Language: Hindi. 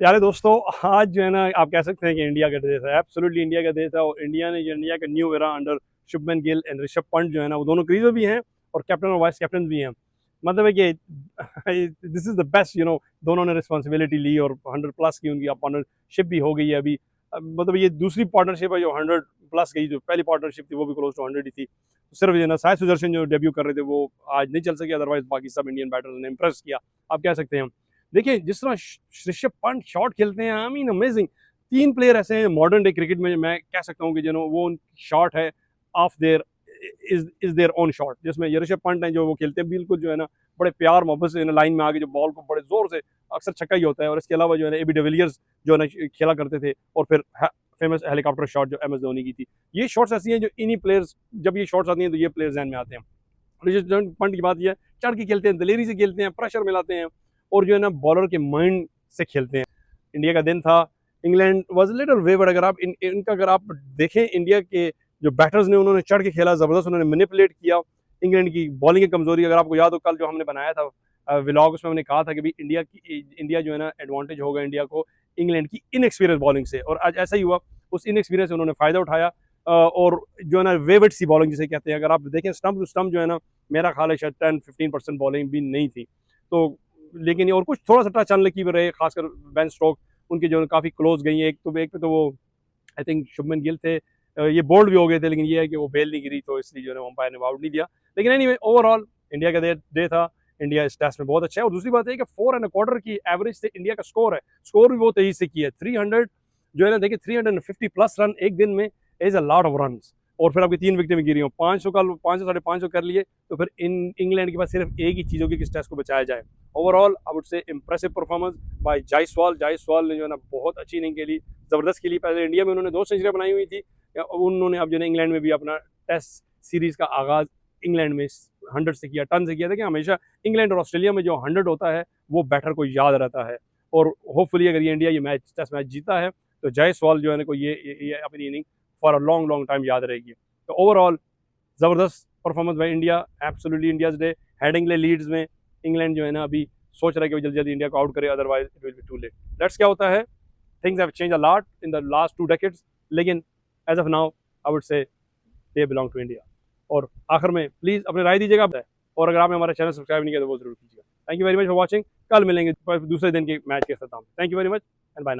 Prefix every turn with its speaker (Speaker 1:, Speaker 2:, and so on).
Speaker 1: प्यारे दोस्तों, आज जो है ना आप कह सकते हैं कि इंडिया का देश है। एब्सोल्युटली इंडिया का देश है और इंडिया ने जो इंडिया का new era under Shubman Gill and Rishabh Pant जो है ना वो दोनों क्रीजर भी हैं और कैप्टन और वाइस कैप्टन भी हैं। मतलब है कि दिस इज द बेस्ट, दोनों ने रिस्पॉन्सिबिलिटी ली और 100+ की उनकी पार्टनरशिप भी हो गई है अभी। मतलब ये दूसरी पार्टनरशिप है जो 100+ गई। जो पहली पार्टनरशिप थी वो भी क्लोज टू 100 ही थी। सिर्फ जो है ना साई सुदर्शन जो डेब्यू कर रहे थे वो आज नहीं चल सके, अदरवाइज बाकी सब इंडियन बैटर्स ने इंप्रेस किया, आप कह सकते हैं। देखिए जिस तरह ऋषभ पंत शॉट खेलते हैं, आई मीन अमेजिंग। 3 प्लेयर ऐसे हैं मॉडर्न डे क्रिकेट में, मैं कह सकता हूँ कि जो वो शॉट है of their is their own shot, जिसमें ये ऋषभ पंत हैं जो वो खेलते हैं बिल्कुल जो है ना बड़े प्यार मोहब्बत से लाइन में आके जो बॉल को बड़े जोर से, अक्सर छक्का ही होता है। और इसके अलावा जो है ना एबी डिविलियर्स जो है ना खेला करते थे, और फिर फेमस हेलीकॉप्टर शॉट जो एम एस धोनी की थी। ये शॉट्स ऐसी हैं जो इन्हीं प्लेयर्स, जब ये शॉट्स आती हैं तो ये प्लेयर्स ध्यान में आते हैं। ऋषभ पंत की बात यह है, चढ़ के खेलते हैं, दलेरी से खेलते हैं, प्रेशर मिलाते हैं और जो है ना बॉलर के माइंड से खेलते हैं। इंडिया का दिन था, इंग्लैंड वाज लिटिल वेवर्ड। अगर आप इनका अगर आप देखें, इंडिया के जो बैटर्स ने उन्होंने चढ़ के खेला, जबरदस्त उन्होंने मैनिपुलेट किया इंग्लैंड की बॉलिंग की कमजोरी। अगर आपको याद हो कल जो हमने बनाया था व्लॉग, उसमें हमने कहा था कि भाई इंडिया जो है ना एडवांटेज होगा इंडिया को इंग्लैंड की इनएक्सपीरियंस बॉलिंग से, और आज ऐसा ही हुआ। उस इनएक्सपीरियंस से उन्होंने फायदा उठाया और जो है ना वेवर्ड सी बॉलिंग जिसे कहते हैं, अगर आप देखें स्टंप टू स्टंप जो है ना, मेरा ख्याल है शायद 10-15% बॉलिंग भी नहीं थी। तो लेकिन और कुछ थोड़ा सा टच अनलकी भी रहे, खासकर बेन स्टोक उनके जो काफ़ी क्लोज गई हैं। एक पे तो वो आई थिंक शुभमन गिल थे, ये बोल्ड भी हो गए थे, लेकिन ये है कि वो बेल नहीं गिरी तो इसलिए जो है अंपायर ने आउट नहीं दिया। लेकिन एनीवे ओवरऑल इंडिया का डे था। इंडिया इस टेस्ट में बहुत अच्छा है। और दूसरी बात है कि 4.25 की एवरेज से इंडिया का स्कोर है, स्कोर भी बहुत तेजी से किया है। 300 जो है ना, देखिए 350+ रन एक दिन में is a lot of run. और फिर आपकी 3 विकेटें गिरी हो, 500 का 500 550 कर लिए, तो फिर इंग्लैंड के पास सिर्फ एक ही चीज़ होगी कि इस टेस्ट को बचाया जाए। ओवरऑल आई वुड से इंप्रेसिव परफॉर्मेंस बाय जायसवाल ने जो है ना बहुत अच्छी इनिंग खेली, ज़बरदस्त खेली। पहले इंडिया में उन्होंने 2 सेंचुरियाँ बनाई हुई थी, उन्होंने अब जो है इंग्लैंड में भी अपना टेस्ट सीरीज़ का आगाज़ इंग्लैंड में 100 से किया, टन से किया था। कि हमेशा इंग्लैंड और ऑस्ट्रेलिया में जो 100 होता है वो बैटर को याद रहता है। और होपफुली अगर ये इंडिया ये टेस्ट मैच जीता है तो जायसवाल जो है ना को ये अपनी inning for a long long time याद रहेगी। तो ओवरऑल ज़बरदस्त performance by India, absolutely India's day. Headingley Leeds में इंग्लैंड जो है ना अभी सोच रहा है कि जल्दी जल्दी इंडिया को आउट करे, otherwise it will be too late. Let's क्या होता है, things have change a lot in the last 2 decades, लेकिन as of now I would say they belong to India. और आखिर में प्लीज़ अपनी राय दीजिएगा, और अगर आपने हमारा चैनल सब्सक्राइब नहीं किया तो वो जरूर कीजिएगा। Thank you very much for watching. कल मिलेंगे दूसरे दिन के मैच के साथ। Thank you very much and bye.